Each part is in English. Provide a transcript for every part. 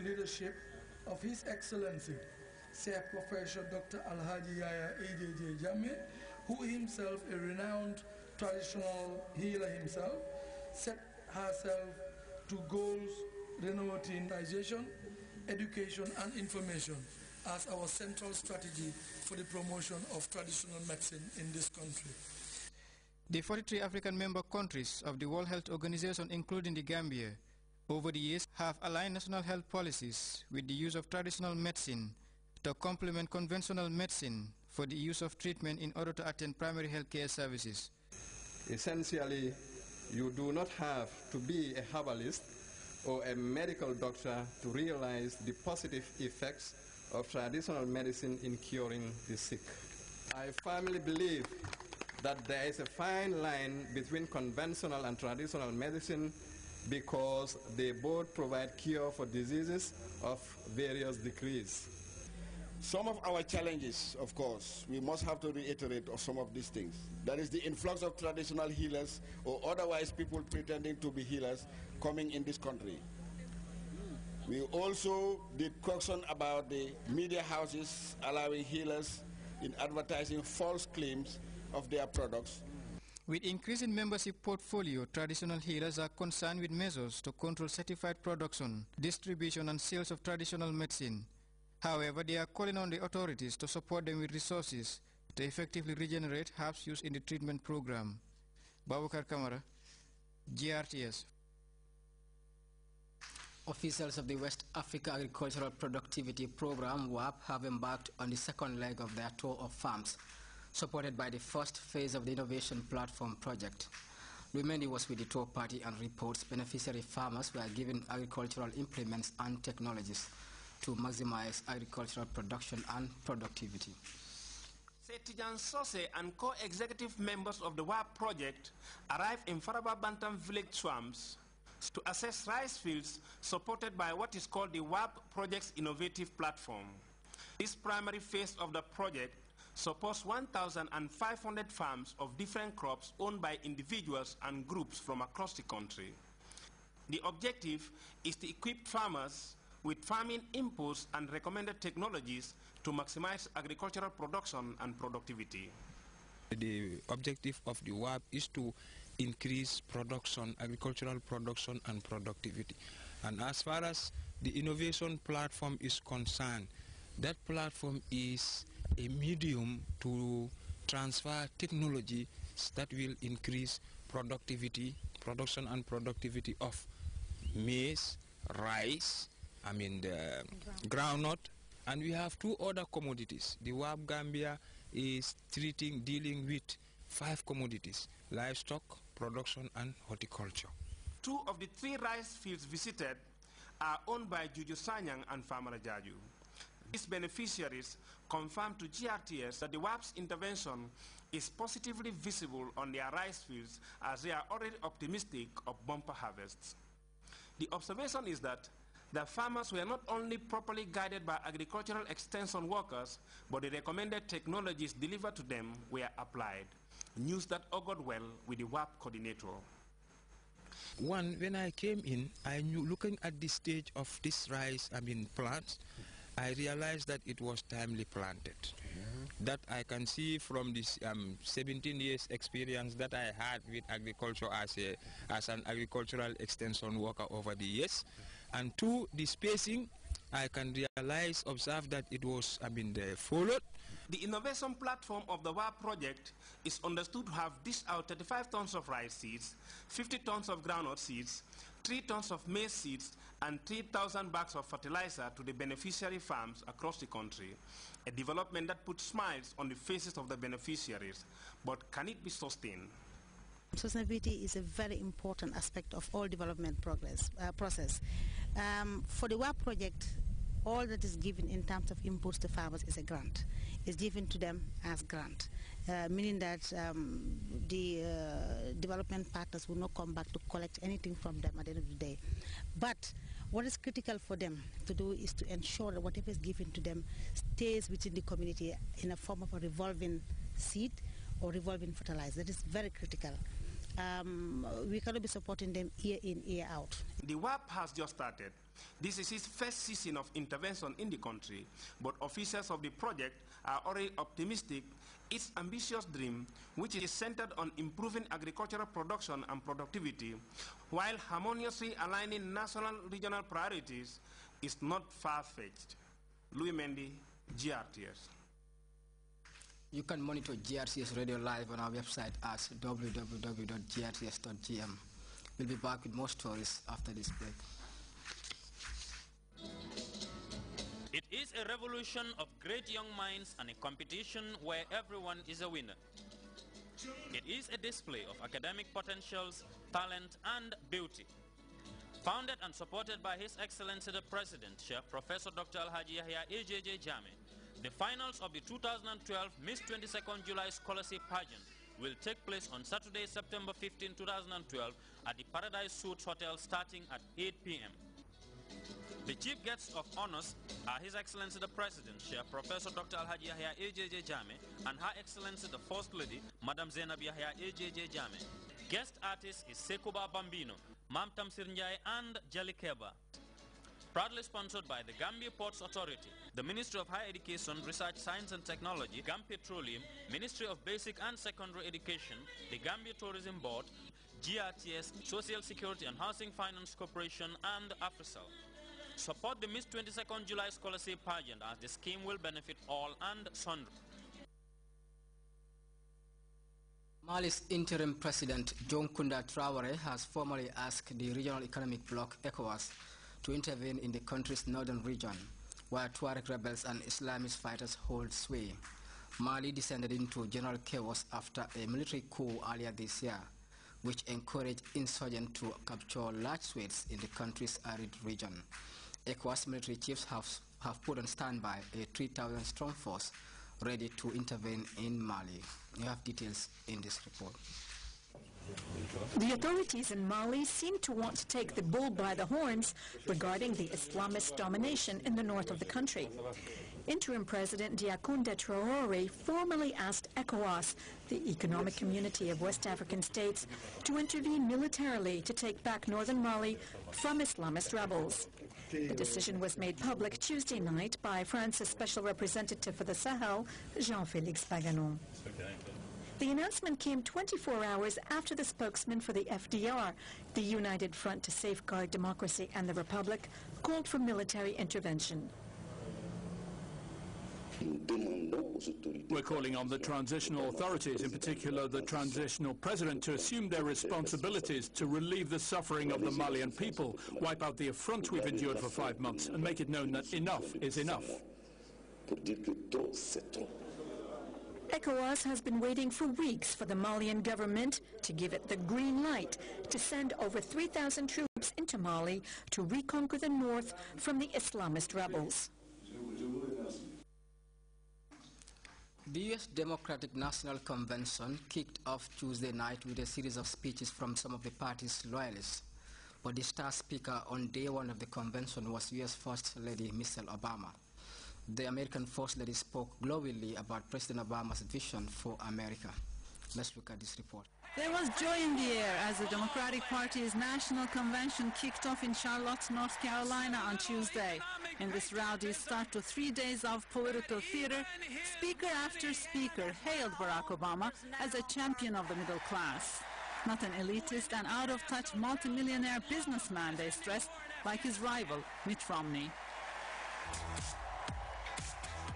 leadership of His Excellency, Sir Professor Dr. Alhaji Yaya AJJ Jammeh, who himself a renowned traditional healer himself, set herself to goals denoting education and information as our central strategy for the promotion of traditional medicine in this country. The 43 African member countries of the World Health Organization, including the Gambia, over the years have aligned national health policies with the use of traditional medicine to complement conventional medicine for the use of treatment in order to attend primary health care services. Essentially, you do not have to be a herbalist or a medical doctor to realize the positive effects of traditional medicine in curing the sick. I firmly believe that there is a fine line between conventional and traditional medicine because they both provide cure for diseases of various degrees. Some of our challenges, of course, we must have to reiterate of some of these things. That is the influx of traditional healers or otherwise people pretending to be healers coming in this country. We also did caution about the media houses allowing healers in advertising false claims of their products. With increasing membership portfolio, traditional healers are concerned with measures to control certified production, distribution and sales of traditional medicine. However, they are calling on the authorities to support them with resources to effectively regenerate herbs used in the treatment program. Babukar Kamara, GRTS. Officials of the West Africa Agricultural Productivity Program, WAP, have embarked on the second leg of their tour of farms, supported by the first phase of the Innovation Platform project. Lumendi was with the tour party and reports beneficiary farmers were given agricultural implements and technologies to maximize agricultural production and productivity. Setijan Sose and co-executive members of the WAP project arrived in Faraba Bantam village swamps to assess rice fields supported by what is called the WAP project's innovative platform. This primary phase of the project supports 1,500 farms of different crops owned by individuals and groups from across the country. The objective is to equip farmers with farming inputs and recommended technologies to maximize agricultural production and productivity. The objective of the WAP is to increase production, agricultural production and productivity. And as far as the innovation platform is concerned, that platform is a medium to transfer technology that will increase productivity, production and productivity of maize, rice, the groundnut, and we have two other commodities. The WAP Gambia is dealing with 5 commodities: livestock, production and horticulture. 2 of the 3 rice fields visited are owned by Juju Sanyang and Farmer Jaju. These beneficiaries confirmed to GRTS that the WAP's intervention is positively visible on their rice fields as they are already optimistic of bumper harvests. The observation is that the farmers were not only properly guided by agricultural extension workers, but the recommended technologies delivered to them were applied. News that augured well with the WAP coordinator. When I came in, I knew, looking at the stage of this rice, plants, I realized that it was timely planted. That I can see from this 17 years experience that I had with agriculture as an agricultural extension worker over the years. And 2, the spacing, I can observe that it was followed. The innovation platform of the WAP project is understood to have dished out 35 tons of rice seeds, 50 tons of groundnut seeds, 3 tons of maize seeds, and 3,000 bags of fertilizer to the beneficiary farms across the country. A development that puts smiles on the faces of the beneficiaries. But can it be sustained? Sustainability is a very important aspect of all development process. For the WAP project, all that is given in terms of inputs to farmers is a grant. It's given to them as grant, meaning that the development partners will not come back to collect anything from them at the end of the day. But what is critical for them to do is to ensure that whatever is given to them stays within the community in a form of a revolving seed or revolving fertilizer. That is very critical. We cannot be supporting them year in, year out. The WAP has just started, This is his first season of intervention in the country, but officials of the project are already optimistic its ambitious dream, which is centered on improving agricultural production and productivity, while harmoniously aligning national and regional priorities, is not far-fetched. Louis Mendy, GRTS. You can monitor GRTS Radio live on our website at www.grts.gm. We'll be back with more stories after this break. It is a revolution of great young minds and a competition where everyone is a winner. It is a display of academic potentials, talent, and beauty. Founded and supported by His Excellency the President, Chef Professor Dr. Alhaji Yahya AJJ Jammeh, the finals of the 2012 Miss 22nd July Scholarship Pageant will take place on Saturday, September 15, 2012 at the Paradise Suites Hotel starting at 8 p.m. The chief guests of honors are His Excellency the President, Chef Professor Dr. Alhaji Yahya AJJ Jammeh, and Her Excellency the First Lady, Madam Zainab Yahya AJJ Jammeh. Guest artist is Sekuba Bambino, Mam Tamsir Njai, and Jali Keba. Proudly sponsored by the Gambia Ports Authority, the Ministry of Higher Education, Research, Science and Technology, Gambia Petroleum, Ministry of Basic and Secondary Education, the Gambia Tourism Board, GRTS, Social Security and Housing Finance Corporation, and AFRICEL. Support the Miss 22nd July Scholarship Pageant as the scheme will benefit all and sundry. Mali's interim president, John Kunda Traore, has formally asked the regional economic bloc, ECOWAS, to intervene in the country's northern region, where Tuareg rebels and Islamist fighters hold sway. Mali descended into general chaos after a military coup earlier this year, which encouraged insurgents to capture large swathes in the country's arid region. ECOWAS military chiefs have put on standby a 3,000-strong force ready to intervene in Mali. You have details in this report. The authorities in Mali seem to want to take the bull by the horns regarding the Islamist domination in the north of the country. Interim President Diakunda Traore formally asked ECOWAS, the economic community of West African states, to intervene militarily to take back northern Mali from Islamist rebels. The decision was made public Tuesday night by France's Special Representative for the Sahel, Jean-Félix Paganon. The announcement came 24 hours after the spokesman for the FDR, the United Front to Safeguard Democracy and the Republic, called for military intervention. We're calling on the transitional authorities, in particular the transitional president, to assume their responsibilities to relieve the suffering of the Malian people, wipe out the affront we've endured for 5 months, and make it known that enough is enough. ECOWAS has been waiting for weeks for the Malian government to give it the green light to send over 3,000 troops into Mali to reconquer the north from the Islamist rebels. The U.S. Democratic National Convention kicked off Tuesday night with a series of speeches from some of the party's loyalists. But the star speaker on day one of the convention was U.S. First Lady Michelle Obama. The American First Lady spoke glowingly about President Obama's vision for America. Let's look at this report. There was joy in the air as the Democratic Party's National Convention kicked off in Charlotte, North Carolina on Tuesday. In this rowdy start to 3 days of political theater, speaker after speaker hailed Barack Obama as a champion of the middle class. Not an elitist and out-of-touch multimillionaire businessman, they stressed, like his rival, Mitt Romney.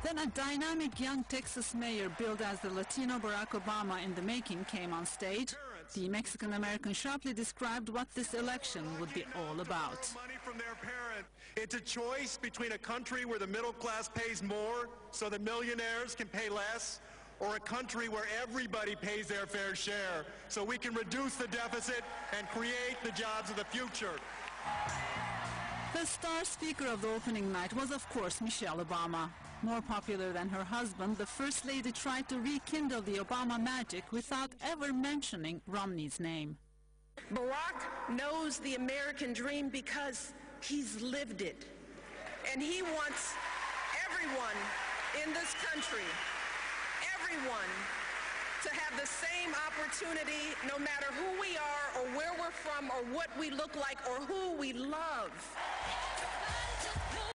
Then a dynamic young Texas mayor billed as the Latino Barack Obama in the making came on stage. The Mexican-American sharply described what this election would be all about. Money from their parents. It's a choice between a country where the middle class pays more so the millionaires can pay less, or a country where everybody pays their fair share so we can reduce the deficit and create the jobs of the future. The star speaker of the opening night was, of course, Michelle Obama. More popular than her husband, the First Lady tried to rekindle the Obama magic without ever mentioning Romney's name. Barack knows the American dream because he's lived it. And he wants everyone in this country, everyone, to have the same opportunity no matter who we are or where we're from or what we look like or who we love.